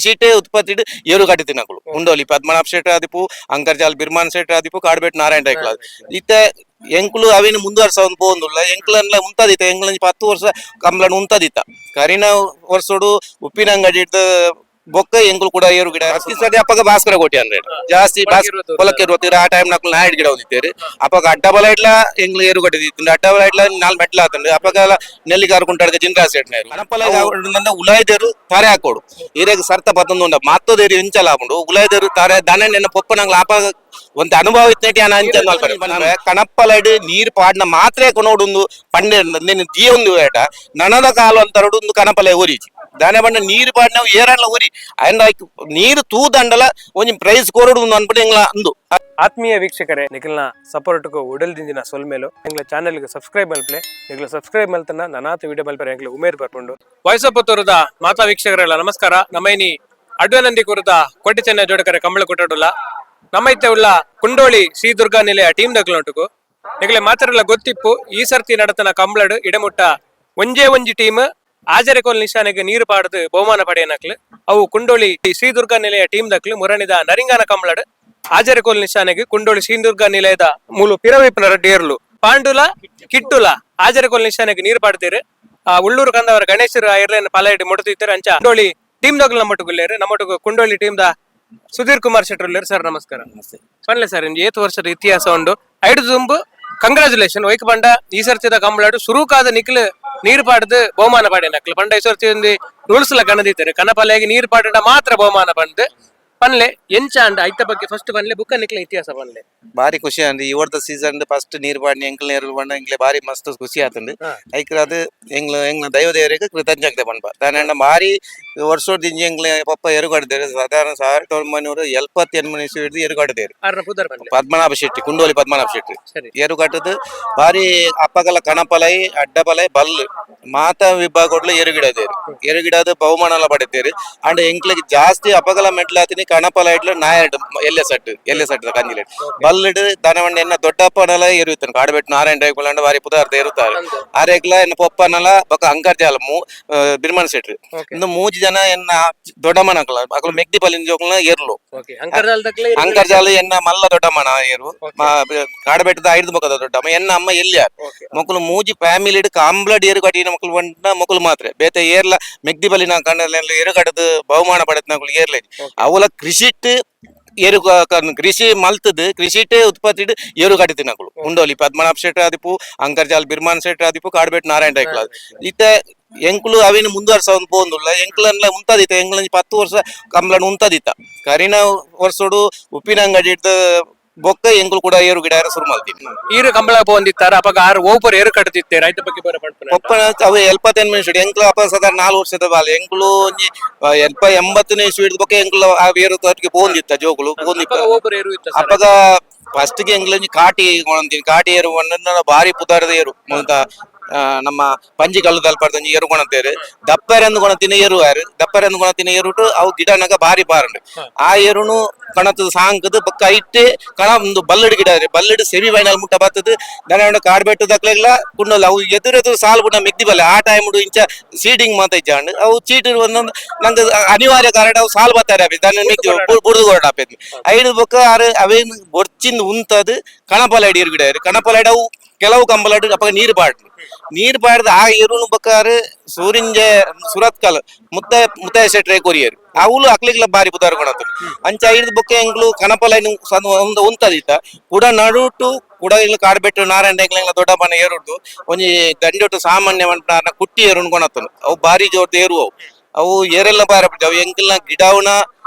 Shiite ಉತ್ಪತ್ತಿ ಏರು ಕಟ್ಟಿ ತಿನ್ನಕಲು ಉಂಡೋಲಿ ಪದ್ಮನಾಭ ಶೆಟ್ಟಿ ಆದಿಪು ಅಂಕರ್ಜಾಲ್ ಬಿರ್ಮಾನ್ ಶೆಟ್ಟಿ ಆದಿಪು ಕಾಡ್ಬೇಟ್ ನಾರಾಯಣ ರೈಕ್ಲ ಇತ್ತ ಎಂಕ್ಲು ಅವಿನ ಮುಂದುವರ್ಸ ಒಂದು ಪೋಂದುಲ್ಲ ಎಂಕ್ಲನ್ಲ ಉಂತದಿತ್ತ ಎಂಕ್ಲ 10 ವರ್ಷ ಕಂಬ್ಲನ್ ಉಂತದಿತ್ತ ಕರಿನ ವರ್ಷೋಡು ಉಪ್ಪಿನಂಗಡಿ ಬೊಕ್ಕ ಎಂಕ್ಲು ಕೂಡ ಏರು ಗಿಡ ಹತ್ತಿ ಸರಿ ಅಪ್ಪಗ ಭಾಸ್ಕರ ಕೋಟಿ ಅಂದ್ರೆ ಜಾಸ್ತಿ ಹೊಲಕ್ಕೆ ಇರುತ್ತೀರ ಆ ಟೈಮ್ ನಾಲ್ಕು ನಾಯ್ಡು ಗಿಡ ಹೊಂದಿದ್ದೇರಿ ಅಪ್ಪಗ ಅಡ್ಡಬಲ ಇಡ್ಲ ಎಂಗ್ಲು ಏರು ಕಟ್ಟಿದ್ದು ಅಡ್ಡಬಲ ಇಡ್ಲ 4 ಮೆಟ್ಲ ಆತಂಡು ಅಪ್ಪಗ ನೆಲ್ಲಿಗಾರು ಕುಂಟಾಡ್ಗೆ ಜಿಂದ್ರಾಸ್ ಇಡ್ನೇರು ಕಣಪಲ ಉಲಾಯ್ದೇರು ತಾರೆ ಹಾಕೋಡು ಇರೇಗ ಸರ್ತ ಪತ್ತೊಂದು ಉಂಡ ಮತ್ತೋದೇರಿ ಇಂಚಲ ಹಾಕೊಂಡು ಉಲಾಯ್ದೇರು ತಾರೆ ದನ ನೆನ್ನ ಪೊಪ್ಪ ನಂಗ್ಲ ಅಪ್ಪ ಒಂದು ಅನುಭವ ಇತ್ತೇಟಿ ಕಣಪ್ಪಲಡ್ ನೀರು ಪಾಡ್ನ ಮಾತ್ರ ಕೊನೋಡು ಪಂಡೆ ಜೀ ಒಂದು ಏಟ ನನದ ಕಾಲು ಅಂತರಡು ಒಂದು ಕಣಪಲ ಊರಿಚಿ ದಾನೆ ಬಂಡ ನೀರು ಪಾಡ್ನ ಏರಲ್ಲ ಊರಿ ಅಂಡ್ ನೀರು ತೂದಂಡಲ ಒಂಜಿ ಪ್ರೈಸ್ ಕೋರಡು ಅನ್ಬಿಟ್ಟು ಎಂಗ್ಲ ಅಂದು ಆತ್ಮೀಯ ವೀಕ್ಷಕರೇ ನಿಖಿಲ್ನ ಸಪೋರ್ಟ್ಗೂ ಉಡಲ್ದಿಂದಿನ ಸೊಲ್ಮೇಲು ಎಂಗ್ಲ ಚಾನೆಲ್ಗೆ ಸಬ್ಸ್ಕ್ರೈಬ್ ಮಲ್ಪಲೆ ನಿಖಿಲ್ ಸಬ್ಸ್ಕ್ರೈಬ್ ಮಲ್ತನ ನನಾತ ವಿಡಿಯೋ ಮಲ್ಪರೆ ಎಂಗ್ಲ ಉಮೇರ್ ಬರ್ಕೊಂಡು ವಯಸ್ಸಪ್ಪತ್ತೂರದ ಮಾತಾ ವೀಕ್ಷಕರೆಲ್ಲ ನಮಸ್ಕಾರ ನಮ್ಮೈನಿ ಅಡ್ವನಂದಿ ಕುರದ ಕೋಟಿ ಚೆನ್ನ ಜೋಡಕರೆ ಕಂಬಳ ಕೊಟ್ಟಡುಲ್ಲ ನಮ್ಮ ಇತ್ತೆ ಉಳ್ಳ ಕುಂಡೋಳಿ ಶ್ರೀ ದುರ್ಗಾ ನಿಲಯ ಟೀಮ್ ದಕ್ಲೊಂಟುಗು ನಿಗಲೆ ಮಾತ್ರಲ್ಲ ಗೊತ್ತಿಪ್ಪು ಈ ಸರ್ತಿ ನಡತನ ಕಂಬಳಡು ಇಡಮುಟ್ಟ ಒಂಜಿ ಟೀಮ್ ಆಜರೆಕೋಲ್ ನಿಶಾನೆಗೆ ನೀರು ಪಾಡದು ಬಹುಮಾನ ಪಡೆಯನಕ್ಲು ಅವು ಕುಂಡೋಳಿ ಶ್ರೀ ದುರ್ಗಾ ನಿಲಯ ಟೀಮ್ ದಕ್ಲು ಮುರಣಿದ ನರಿಂಗಾನ ಕಂಬಳಡು ಆಜರೆಕೋಲ್ ನಿಶಾನೆಗೆ ಕುಂಡೋಳಿ ಶ್ರೀ ದುರ್ಗಾ ನಿಲಯದ ಮೂಲು ಪಿರವಿಪ್ಪನ ಡೇರ್ಲು ಪಾಂಡುಲ ಕಿಟ್ಟುಲ ಆಜರೆಕೋಲ್ ನಿಶಾನೆಗೆ ನೀರು ಪಾಡ್ತೀರಿ ಉಳ್ಳೂರು ಕಂದವರ ಗಣೇಶರು ಇರ್ಲೇನು ಪಲಾಯಿಟ್ಟು ಮುಡ್ತಿರ್ತಾರೆ ಅಂಚ ಕುಂಡೋಳಿ ಟೀಮ್ ದಕ್ಲು ನಮ್ಮೊಟ್ಟುಗುಲ್ಲೇರು ನಮ್ಮೊಟ್ಟುಗು ಕುಂಡೋಳಿ ಟೀಮ್ ದ ಸುಧೀರ್ ಕುಮಾರ್ ಶೆಟ್ರುಲ್ಲೇರು ಸರ್ ನಮಸ್ಕಾರ ಪನ್ಲೆ ಸರ್ ಇಂಜಿ 8 ವರ್ಷದ ಇತಿಹಾಸ ಉಂಡು ಐದು ತುಂಬು ಕಂಗ್ರಾಚುಲೇಷನ್ ವೈಕ್ ಪಂಡ ಈ ಸರ್ತಿದ ಕಂಬಳಾಡು ಶುರುಕಾದ ನಿಕ್ಲು ನೀರು ಪಾಡ್ದು ಬಹುಮಾನ ಪಾಡೆ ನಕ್ಲು ಪಂಡ ಈ ಸರ್ತಿ ಒಂದು ರೂಲ್ಸ್ ಲ ಕಣದಿದ್ದಾರೆ ಕನಪಲೆಯಾಗಿ ನೀರು ಪಾಡ ಮಾತ್ರ ಬಹುಮಾನ ಬಂದು ಪನ್ಲೆ ಎಂಚ ಅಂಡ ಐತ ಬಗ್ಗೆ ಫಸ್ಟ್ ಪನ್ಲೆ ಬುಕ್ಕ ನಿಕ್ಲ ಇತಿಹಾಸ ಪನ್ಲೆ ಬಾರಿ ಖುಷಿ ಅಂದ್ ಈ ವರ್ಷದ ಸೀಸನ್ ಫಸ್ಟ್ ನೀರು ಪಾಡಿನ ಎಂಕ್ಲ ನೀರು ಬಂಡ ಎಂಕ್ಲೆ ಬಾರಿ ಮಸ್ತ್ ಖುಷಿ ಆತಂದು ಐಕ್ಲ ಅದು ಎಂಗ್ಲ ದೈವ ದೇವರಿಗೆ ಕೃತಜ್ಞತೆ ಪನ್ಪ ತಾನ ಬಾರಿ ವರ್ಷೋಡ್ ದಿಂಜಿ ಎಂಗ್ಲ ಪಪ್ಪ ಎರುಗಡ್ದೇರು ಸಾಧಾರಣ 1978 ಹಿಡಿದು ಎರುಗಡ್ದೇರು ಪದ್ಮನಾಭ ಶೆಟ್ಟಿ ಕುಂಡೋಲಿ ಪದ್ಮನಾಭ ಶೆಟ್ಟಿ ಎರುಗಟ್ಟದು ಬಾರಿ ಅಪ್ಪಗಲ ಕಣಪಲೈ ಅಡ್ಡಪಲೈ ಬಲ್ಲು ಮಾತಾ ವಿಭಾಗ ಎರುಗಿಡದೇರು ಎರುಗಿಡದು ಬಹುಮಾನ ಪಡೆದೇರು ಅಂಡ್ ಎಂಕ್ಲಿಗೆ ಜಾಸ್ತಿ ಅಪಗಲ ಮೆಟ್ಲಾತಿನಿ ಕಣಪಲ ಇಡ್ಲು ನಾಯಡ್ ಎಲ್ಲೆ ಸಟ್ ಕಂಜಿಲೆ ಬಲ್ಲಿಡ್ ದನವಂಡ ಎನ್ನ ದೊಡ್ಡಪ್ಪನಲ ಎರುತ್ತಾನೆ ಕಾಡಬೆಟ್ಟು ನಾರಾಯಣ ರೈಕುಲಂಡ ಬಾರಿ ಪುದಾರ್ಥ ಇರುತ್ತಾರೆ ಆರೇಕ್ಲ ಎನ್ನ ಪೊಪ್ಪನಲ ಬೊಕ್ಕ ಅಂಕರ್ಜಾಲ ಬಿರ್ಮನ್ ಸೆಟ್ರಿ ಇನ್ನು 3 ಜನ ಎನ್ನ ದೊಡ್ಡಮ್ಮನಕ್ಲ ಅಕಲು ಮೆಗ್ದಿ ಪಲ್ಲಿನ ಜೋಕ್ಲ ಎರ್ಲು ಅಂಕರ್ಜಾಲ ಎನ್ನ ಮಲ್ಲ ದೊಡ್ಡಮ್ಮನ ಏರು ಕಾಡಬೆಟ್ಟದ 5 ಮುಖದ ದೊಡ್ಡಮ್ಮ ಎನ್ನ ಅಮ್ಮ ಎಲ್ಲಿಯಾರ್ ಮಕ್ಕಳು 3 ಫ್ಯಾಮಿಲಿ ಕಂಬ್ಲಡ್ ಏರು ಕಟ್ಟಿನ ಮಕ್ಕಳು ಬಂಡ ಮಕ್ಕಳು ಮಾತ್ರ ಬೇತೆ ಏರ್ಲ ಮೆಗ್ದಿ ಪಲ್ಲಿನ ಕಣ್ಣಲ್ಲಿ ಏರು ಕಟ್ಟದು ಬಹುಮಾನ ಪಡೆದ ಮಕ್ಕಳು ಏರ್ಲೆ ಅವಲ ಕೃಷಿಟ್ ಏರು ಕೃಷಿ ಮಲ್ತದ್ ಕೃಷಿಟ್ ಉತ್ಪತ್ತಿ ಏರು ಕಟ್ಟಿ ತಿನ್ನಕಲು ಉಂಡೋಲಿ ಪದ್ಮನಾಭ ಶೆಟ್ಟಿ ಆದಿಪು ಅಂಕರ್ಜಾಲ್ ಬಿರ್ಮಾನ್ ಶೆಟ್ಟಿ ಆದಿಪು ಕಾಡ್ಬೇಟ್ ನಾರಾಯಣ ರೈಕ್ಲ ಇತ್ತ ಎಂಕ್ಲು ಅವಿನ ಮುಂದುವರ್ಸ ಒಂದು ಪೋಂದುಲ್ಲ ಎಂಕ್ಲನ್ಲ ಉಂತದಿತ್ತ ಎಂಕ್ಲ 10 ವರ್ಷ ಕಂಬ್ಲನ್ ಉಂತದಿತ್ತ ಕರಿನ ವರ್ಷೋಡು ಉಪ್ಪಿನಂಗಡಿ ಬೊಕ್ಕ ಎಂಕ್ಲು ಕೂಡ ಏರು ಗಿಡ ಶುರು ಮಾಡ್ತೀನಿ ಈರು ಕಂಬಳ ಬಂದಿತ್ತಾರ ಅವಾಗ 6 ಓಪರ್ ಏರು ಕಟ್ಟದಿತ್ತೆ ರೈತ ಬಗ್ಗೆ ಒಪ್ಪನ ಅವು 78 ನಿಮಿಷ ಎಂಕ್ಲು ಅಪ್ಪ ಸಾಧಾರಣ 4 ವರ್ಷದ ಬಾಲ ಎಂಕ್ಲು 80 ನಿಮಿಷ ಹಿಡಿದ ಬೊಕ್ಕ ಎಂಕ್ಲು ಆ ಏರು ತೋಟಿಗೆ ಬಂದಿತ್ತ ಜೋಗುಲು ಬಂದಿತ್ತ ಅಪ್ಪಗ ಫಸ್ಟ್ ಗೆ ಎಂಕ್ಲು ಕಾಟಿ ಕಾಟಿ ಏರು ಬಾರಿ ಪುದಾರದ ಏರು ನಮ್ಮ ಪಂಜಿ ಕಲ್ಲು ತಲ್ಪಾರ್ದಂಜಿ ಏರು ಕೊಣತ್ತೇರು ದಪ್ಪರೆಂದು ಕೊಣತಿನ ಏರುವಾರು ದಪ್ಪರೆಂದು ಕೊಣತಿನ ಏರುಟು ಅವು ಗಿಡನಾಗ ಬಾರಿ ಬಾರಂಡು ಆ ಏರುನು ಕಣತದ ಸಾಂಕದು ಬೊಕ್ಕ ಐಟ್ಟೆ ಕಣ ಒಂದು ಬಲ್ಲಡ್ ಗಿಡ ಬಲ್ಲಡ್ ಸೆಮಿ ಫೈನಲ್ ಮುಟ್ಟ ಬರ್ತದ ದನ ಕಾಡ್ಬೆಟ್ಟು ದಕ್ಲೆಗ್ಲ ಕುಂಡಲ್ಲ ಅವು ಎದುರೆದು ಸಾಲು ಬುಡ ಮೆಗ್ದಿ ಬಲ್ಲ ಆ ಟೈಮ್ ಇಂಚ ಸೀಡಿಂಗ್ ಮಾತ ಇಜ್ಜಾಂಡು ಅವು ಚೀಟ್ ಒಂದೊಂದು ನಂಗೆ ಅನಿವಾರ್ಯ ಕಾರಣ ಅವು ಸಾಲು ಬರ್ತಾರೆ ದನ ಮೆಗ್ದಿ ಬುಡ್ದು ಹೊರಟಾಪೇದ್ 5 ಬೊಕ್ಕ ಅವೇನು ಬೊರ್ಚಿಂದ ಉಂತದು ಕಣಪಲೈಡ್ ಏರು ಗಿಡ ಕಣಪಲೈಡ್ ಅವು ಕೆಲವು ಕಂಬಲಡ್ ಅಪ್ಪ ನೀರು ಪಾಡ್ದ ಆ ಏರುನು ಬಕ್ಕಾರು ಸೂರಿಂಜೆ ಸುರತ್ಕಲ್ ಮುತ್ತ ಶೆಟ್ರೆ ಕೊರಿಯರು ಅವಳು ಅಕ್ಲಿಗ್ಲ ಬಾರಿ ಪುದಾರ ಕೊಣತು ಅಂಚ 5 ಬೊಕ್ಕ ಎಂಗ್ಲು ಕಣಪಲೈನ್ ಒಂದು ಉಂತದಿತ್ತ ಕೂಡ ನಡುಟು ಕೂಡ ಇಲ್ಲಿ ಕಾಡ್ಬೆಟ್ಟು ನಾರಾಯಣ ಎಂಗ್ಲ ದೊಡ್ಡಪ್ಪನ ಏರುಟ್ಟು ಒಂಜಿ ದಂಡೊಟ್ಟು ಸಾಮಾನ್ಯ ಕುಟ್ಟಿ ಏರುನ್ ಕೊಣತನು ಅವು ಬಾರಿ ಜೋರ್ದು ಏರು ಅವು ಏರೆಲ್ಲ ಬಾರಿ ಅವು ಎಂಕ್ಲ ಗಿಡವನ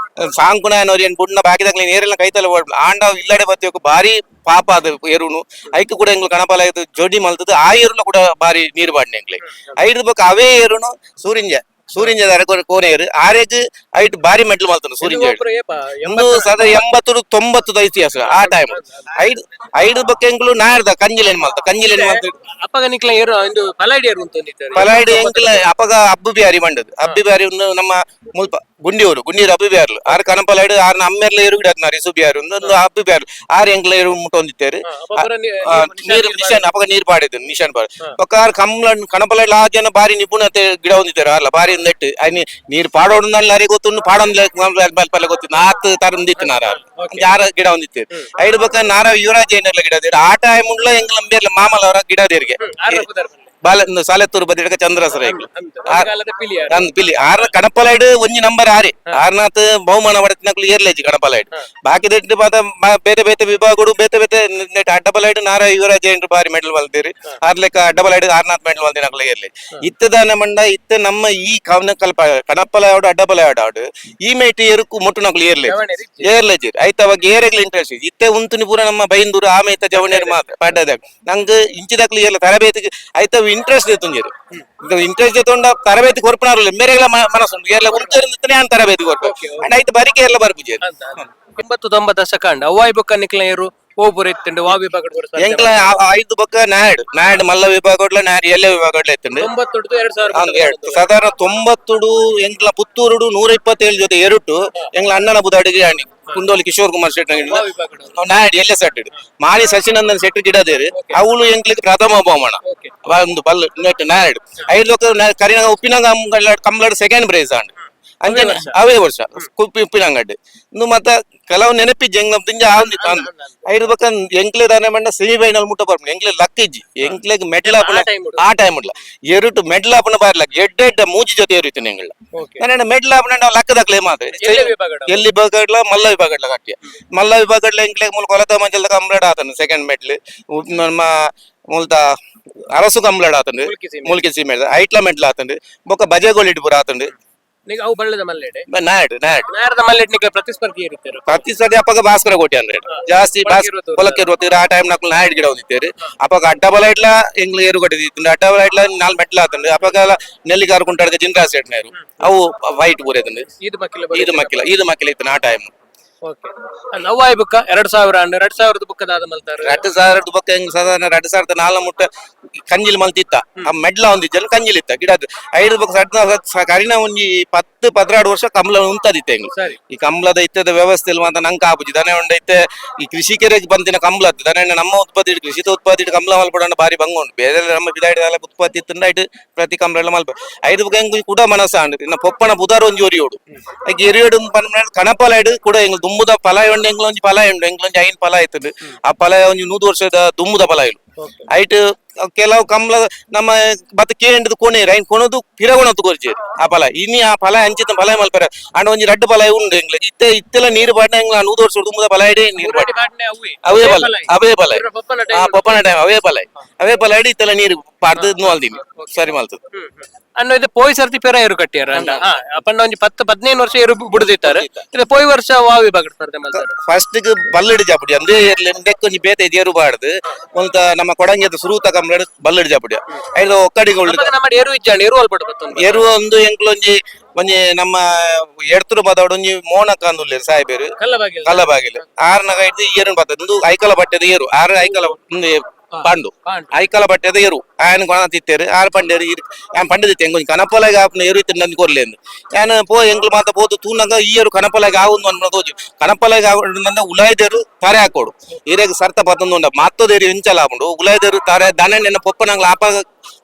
ಸಾಂಕುನ ಏನ್ ಬುಡ್ನ ಬಾಕಿದಾಗ ಏರೆಲ್ಲ ಕೈತಲ್ಲ ಓಡ್ಬಿಡ ಆಂಡ ಇಲ್ಲಡೆ ಬತ್ತಿಯೋಕು ಬಾರಿ ಪಾಪ ಅದು ಏರುನು ಐಕ್ ಕೂಡ ಎಂಗ್ಲು ಕಣಪಲ ಜೋಡಿ ಮಲ್ತದ್ದು ಆ ಏರುನ ಕೂಡ ಬಾರಿ ನೀರು ಬಾಡಿನ ಎಂಗ್ಲಿ 5 ಬೊಕ್ಕ ಅವೇ ಏರುನು ಸೂರಿಂಜದ ಕೋನೇರು ಆರೆಗ್ ಐಟ್ ಬಾರಿ ಮೆಟ್ಲು ಮಲ್ತನು ಸೂರಿಂಜ 80-90 ಇತಿಹಾಸ ಆ ಟೈಮ್ 5 ಬೊಕ್ಕ ಎಂಗ್ಲು ನಾರ್ದ ಕಂಜಿಲೇನ್ ಮಲ್ತ ಅಪ್ಪಗ ನಿಕ್ಲ ಏರು ಪಲಾಯ್ಡ್ ಏರು ಪಲಾಯ್ಡ್ ಎಂಕ್ಲ ಅಪ್ಪಗ ಅಬ್ಬು ಬ್ಯಾರಿ ಮಂಡದು ಅಬ್ಬಿ ಬ್ಯಾರಿ ನಮ್ಮ ಮುಲ್ಪ ಗುಂಡಿಯೂರು ಅಬ್ಬಿಬ್ಯಾರ್ಲು ಆರು ಕನಪಲಾಡು ಆರ್ನ ಅಮ್ಮೆರ್ಲ ಏರು ಗಿಡತ್ನಾರಿ ಸುಬಿಯಾರು ಒಂದು ಅಬ್ಬಿಬ್ಯಾರ್ಲು ಆರು ಎಂಕ್ಲ ಏರು ಮುಟ್ಟೊಂದಿತ್ತೇರು ನೀರು ನಿಶಾನ್ ಅಪಗ ನೀರು ಪಾಡಿದ್ದು ನಿಶಾನ್ ಪಾಡ್ ಪಕ್ಕ ಆರು ಕನಪಲಾಡು ಆ ಜನ ಬಾರಿ ನಿಪುಣತೆ ಗಿಡ ಹೊಂದಿದ್ದಾರೆ ಅಲ್ಲ ಬಾರಿ ನೆಟ್ಟು ಅಯ್ನಿ ನೀರು ಪಾಡೋಡು ಅರಿ ಗೊತ್ತು ಪಾಡೊಂದು ಪಲ್ಲ ಗೊತ್ತು ನಾತ್ ತರಂದಿತ್ತು ನಾರ ಯಾರ ಗಿಡ ಹೊಂದಿತ್ತೇರು ಐದು ಪಕ್ಕ ನಾರ ಯುವರಾಜ್ ಏನೆಲ್ಲ ಗಿಡ ಆ ಟೈಮ್ ಉಂಡ್ಲ ಎಂಗ್ಲ ಬೇರ್ಲ ಮಾಮಲ ಅವರ ಗಿಡದೇರಿಗೆ ಸಾಲೆತ್ತೂರು ಬದಿಡಕ ಚಂದ್ರಸರ ಪಿಲಿ ಆರ್ನ ಕಣಪಲಾಯ್ಡ್ ಒಂಜಿ ನಂಬರ್ ಆರಿ ಆರ್ನಾತ್ ಬಹುಮಾನ ಪಡೆತಿನಕ್ಲು ಏರ್ಲೇಜಿ ಕಣಪಲಾಯ್ಡ್ ಬಾಕಿ ದೆಟ್ಟು ಬೇತೆ ಬೇತೆ ವಿಭಾಗಗಳು ಬೇತೆ ಬೇತೆ ಅಡ್ಡಪಲಾಯ್ಡ್ ನಾರ ಯುವರಾಜ್ ಏನ್ರು ಬಾರಿ ಮೆಡಲ್ ಮಲ್ತೀರಿ ಆರ್ಲೆಕ್ಕ ಅಡ್ಡಪಲಾಯ್ಡ್ ಆರ್ನಾಥ್ ಮೆಡಲ್ ಮಲ್ತಿನಕ್ಲು ಏರ್ಲೇಜ್ ಇತ್ತದಾನ ಮಂಡ ಇತ್ತ ನಮ್ಮ ಈ ಕಲ್ಪ ಕಣಪಲಾಯ್ಡ್ ಅಡ್ಡಪಲಾಯ್ಡ್ ಆಡು ಈ ಮೇಟಿ ಎರುಕು ಮೊಟ್ಟುನಕ್ಲು ಏರ್ಲೇಜ್ ಆಯ್ತು ಅವಾಗ ಏರೆಗ್ಲು ಇಂಟ್ರೆಸ್ಟ್ ಇತ್ತೆ ಉಂತುನಿ ಪೂರ ನಮ್ಮ ಬೈಂದೂರು ಆಮೆ ಇತ್ತ ಜವಣೇರು ಮಾತ್ರ ಪಡ್ಡದಾಗ ನಂಗೆ ಇಂಚಿದಕ್ಲು ಏರ್ಲ ತರಬೇತಿಗೆ ಆಯ್ತ ಇಂಟ್ರೆಸ್ಟ್ ತುಂಜರು ಇಂಟ್ರೆಸ್ಟ್ ತೊಂಡ ತರಬೇತಿ ಕೊರ್ಪಣಾರು ಮೇರೆಲ್ಲ ಮನಸ್ಸುಂಟು ಎಲ್ಲ ಉಂಟು ನಾನು ತರಬೇತಿ ಕೊರ್ಪ ಅಂಡ್ ಆಯ್ತು ಬರಿಕೆ ಎಲ್ಲ ಬರ್ಪುಜೆ 80-90 ದಶಕ ಅಂಡ್ ಅವಾಯ್ ಬೊಕ್ಕ ನಿಕ್ಲ ಏರು ಓಪುರ ಎತ್ತಂಡು ವಾ ವಿಭಾಗ ಎಂಕ್ಲ ಐದು ಬೊಕ್ಕ ನಾಡ್ ಮಲ್ಲ ವಿಭಾಗ ನಾಡ್ ಎಲ್ಲ ವಿಭಾಗ ಎತ್ತಂಡು 90 ಸಾಧಾರಣ 90 ಎಂಕ್ಲ ಪುತ್ತೂರುಡು 127 ಜೊತೆ ಎರುಟು ಎಂಕ್ಲ ಅಣ್ಣನ ಬುದಾಡಿಗೆ ಆಣಿ ಕುಂದೋಲಿ ಕಿಶೋರ್ ಕುಮಾರ್ ಶೆಟ್ಟಿ ನಾಡ್ ಎಲ್ಲ ಸೆಟ್ ಮಾಳಿ ಸಚಿನಂದನ್ ಶೆಟ್ಟಿ ಗಿಡದೇರಿ ಅವಳು ಎಂಕ್ಲಿಗೆ ಪ್ರಥಮ ಬಹುಮಾನ ಒಂದು ಬಲ್ ನೆಟ್ ನಾಡ್ ಐದು ಲೋಕ ಕರಿನಾಗ ಉಪ್ಪಿನಾಗ ಕಂಬ್ಲಾಡ್ ಸೆಕೆಂಡ್ ಪ್ರೈಸ್ ಆಂಡ್ ಅಂಜನ ಅವೇ ವರ್ಷ ಉಪ್ಪಿನಂಗಡ್ಡೆ ಇನ್ನು ಮತ್ತ ಕೆಲವು ನೆನಪಿಜ್ಜಿ ಎಂಗ್ಲ ಐದು ಪಕ್ಕ ಎಂಕ್ಲೆ ದಾನೆ ಮಂಡ ಸೆಮಿಫೈನಲ್ ಮುಟ್ಟ ಬರ್ಪು ಎಂಕ್ಲೆ ಲಕ್ಕಿಜ್ಜಿ ಎಂಕ್ಲೆಗ್ ಮೆಡ್ಲ್ ಆ ಟೈಮ್ ಉಡ್ಲ ಎರುಟು ಮೆಡ್ಲ್ ಆಪನ ಬಾರ್ಲಕ್ ಎಡ್ಡೆಡ್ಡ ಮೂಜಿ ಜೊತೆ ಇರುತ್ತೇನೆ ಎಂಗ್ಲ ನಾನು ಮೆಡ್ಲ್ ಆಪನ ನಾವು ಲಕ್ಕದಾಗ್ಲೇ ಮಾತ್ರ ಎಲ್ಲಿ ವಿಭಾಗಡ್ಲ ಮಲ್ಲ ವಿಭಾಗಡ್ಲ ಕಟ್ಟಿಯ ಮಲ್ಲ ವಿಭಾಗಡ್ಲ ಎಂಕ್ಲೆ ಮೂಲ ಕೊಲತ ಮಂಜಲ್ದ ಕಂಬ್ಲೇಡ್ ಆತನು ಸೆಕೆಂಡ್ ಮೆಡ್ಲ್ ನಮ್ಮ ಮೂಲತ ಅರಸು ಕಂಬ್ಲೇಡ್ ಆತಂಡು ಮುಲ್ಕಿ ಸೀಮೆ ಐಟ್ಲ ಮೆಡ್ಲ್ ಆತಂಡು ಬೊಕ್ಕ ಬಜೆಗೋಳಿಡ್ ಪುರ ಆತಂಡು ಅವು ಬಳ್ಳದ ಮಲ್ಲೆಡೆ ನಾಡ್ ನೇರದ ಮಲ್ಲೆಡ್ ನಿಕ್ಲ ಪ್ರತಿಸ್ಪರ್ಧಿ ಇರುತ್ತಾರೆ ಪ್ರತಿಸ್ಪರ್ಧಿ ಅಪ್ಪಗ ಭಾಸ್ಕರ ಕೋಟಿ ಅಂದ್ರೆ ಜಾಸ್ತಿ ಹೊಲಕ್ಕೆ ಇರುತ್ತೀರ ಆ ಟೈಮ್ ನಾಲ್ಕು ನಾಡ್ ಗಿಡ ಹೊಂದಿತ್ತೇರಿ ಅಪ್ಪಗ ಅಡ್ಡ ಬಲ ಇಟ್ಲ ಎಂಗ್ಲ ಏರು ಕಟ್ಟಿದ್ದು ಅಡ್ಡ ಬಲ ಇಟ್ಲ ನಾಲ್ ಮೆಟ್ಲ ಆತಂಡು ಅಪ್ಪಗ ನೆಲ್ಲಿಗಾರು ಕುಂಟಾಡ್ಕ ಜಿಂದ್ರಾ ಸೆಟ್ನೇರು ಅವು ವೈಟ್ ಪೂರೈತಂಡು ಇದು ಮಕ್ಕಿಲ ಇತ್ತು ಆ ಟೈಮ್ ನವಾಯ್ ಬುಕ್ಕ 2000 ಅಂಡ್ 2000 ಬುಕ್ಕದಾದ ಮಲ್ತಾರೆ 2000 ಬುಕ್ಕ ಹೆಂಗ್ ಸಾಧಾರಣ 2004 ಮುಟ್ಟ ಕಂಜಿಲ್ ಮಲ್ತಿತ್ತ ಆ ಮೆಡ್ಲ ಒಂದಿಜ್ಜಲ್ ಕಂಜಿಲ್ ಇತ್ತ ಗಿಡದ ಐದು ಬುಕ್ಕ ಕರಿನ ಒಂಜಿ 10-12 ವರ್ಷ ಕಂಬಳ ಉಂತದಿತ್ತೆ ಹೆಂಗ್ ಈ ಕಂಬಳದ ಇತ್ತದ ವ್ಯವಸ್ಥೆ ಮಾತ್ರ ನಂಗೆ ಆಪುಜಿ ದನ ಉಂಡ ಇತ್ತೆ ಈ ಕೃಷಿಕರಿಗೆ ಬಂದಿನ ಕಂಬಳ ದನ ನಮ್ಮ ಉತ್ಪತ್ತಿ ಕೃಷಿ ಉತ್ಪತ್ತಿ ಕಂಬಳ ಮಲ್ಪಡ ಬಾರಿ ಬಂಗ ಉಂಟು ಬೇರೆ ನಮ್ಮ ಬಿದಾಡಿ ಉತ್ಪತ್ತಿ ಇತ್ತು ಇಟ್ಟು ಪ್ರತಿ ಕಂಬಳ ಎಲ್ಲ ಮಲ್ಪ ಐದು ಬುಕ್ಕ ಹೆಂಗ್ ಕೂಡ ಮನಸ್ಸ ಅಂಡ್ ಇನ್ನ ಪೊಪ್ಪನ ಬುಧಾರ ಒಂಜಿ ಒರಿಯೋಡು ಎರಿಯೋಡು ಕಣಪಲಾಯ್ಡು ಕೂಡ ಹೆಂಗ್ ದುಂಬುದ ಫಲ ಉಂಡು ಎಂಗ್ಲೊಂಜಿ ಫಲ ಉಂಡು ಎಂಗ್ಲೊಂಜಿ ಐನ್ ಫಲ ಆಯ್ತದೆ ಆ ಫಲ ಒಂಜಿ 100 ವರ್ಷದ ದುಂಬುದ ಫಲ ಇಲು ಐಟ್ ಕೆಲವು ಕಂಬಳ ನಮ್ಮ ಬತ್ತ ಕೇಂದ್ರದ ಕೊನೆರು ಐನ್ ಕೊನದು ಪಿರಗೊಣತ್ತು ಕೊರ್ಜೆ ಆ ಫಲ ಇನಿ ಆ ಫಲ ಹಂಚಿತ ಫಲ ಮಲ್ಪರ ಅಂಡ ಒಂಜಿ ರಡ್ಡು ಫಲ ಉಂಡು ಎಂಗ್ಲ ಇತ್ತೆಲ್ಲ ನೀರು ಬಾಟ್ನ ಎಂಗ್ಲ 100 ವರ್ಷ ದುಂಬುದ ಫಲ ಇಡೇ ನೀರು ಬಾಟ್ನ ಅವೇ ಫಲ ಆ ಪಪ್ಪನ ಟೈಮ್ ಅವೇ ಫಲ ಇಡಿ ಇತ್ತೆಲ್ಲ ನೀರು ಪಾಡ್ದು ನೋಲ್ದಿನಿ ಸರಿ ಮಲ್ತದ ಅನ್ನು ಇದು ಪೋಯ್ ಸರ್ತಿ ಪೆರ ಏರು ಕಟ್ಟಿಯಾರ ಅಪ್ಪಂಡ ಒಂಜಿ 10-15 ವರ್ಷ ಏರು ಬುಡದಿತ್ತಾರೆ ಇದು ಪೋಯ್ ವರ್ಷ ವಾ ವಿಭಾಗ ಸ್ಪರ್ಧೆ ಮಾಡ್ತಾರೆ ಫಸ್ಟ್ ಬಲ್ಲಡಿ ಜಾಪುಡಿ ಅಂದ್ರೆ ಒಂಜಿ ಬೇತೆ ಏರು ಬಾಡ್ದು ಒಂತ ನಮ್ಮ ಕೊಡಂಗಿದ ಸುರೂತ ಕಂಬಳ ಬಲ್ಲಡಿ ಜಾಪುಡಿ ಐದು ಒಕ್ಕಡಿಗಳು ನಮ್ಮ ಏರು ಇಜ್ಜಾಂಡ್ ಏರು ಅಲ್ಪಡ ಏರು ಒಂದು ಎಂಕ್ಲೊಂಜಿ ಒಂಜಿ ನಮ್ಮ ಎಡ್ತುರು ಬದವಡು ಒಂಜಿ ಮೋನ ಕಾಂದುಲ್ಲೇರು ಸಾಯಿಬೇರು ಕಲ್ಲಬಾಗಿಲು ಆರ್ನಾಗ ಇದ್ದು ಏರು ಬರ್ತದೆ ಐಕಲ ಬಟ್ಟೆದ ಏರು ಆರು ಐಕಲ ಪಂಡು ಐಕಲ ಬಟ್ಟೆದ ಏರು ಆಯನ ಕೊಣ ತಿತ್ತೇರು ಆರು ಪಂಡೇರು ಪಂಡದಿತ್ತೆ ಎಂಗೊಂಜಿ ಕನಪಲಾಗ ಆಪನ ಏರು ಇತ್ತು ನಂದು ಕೊರ್ಲೇಂದು ಆಯನ ಪೋ ಎಂಗ್ಲು ಮಾತ ಪೋದು ತೂನಗ ಈ ಏರು ಕನಪಲಾಗ ಆವುಂದು ಅನ್ಕೊಂಡು ತೋಜು ಕನಪಲಾಗ ಆವುಂಡ ಉಲಾಯ್ದೇರು ತಾರೆ ಹಾಕೋಡು ಈರೆಗ್ ಸರ್ತ ಪತ್ತೊಂದು ಮತ್ತದೇರು ಎಂಚಲ ಹಾಕೊಂಡು ಉಲಾಯ್ದೇರು ತಾರೆ ದನ ನೆನ್ನ ಪೊಪ್ಪ ನಂಗ್ಲ ಆಪ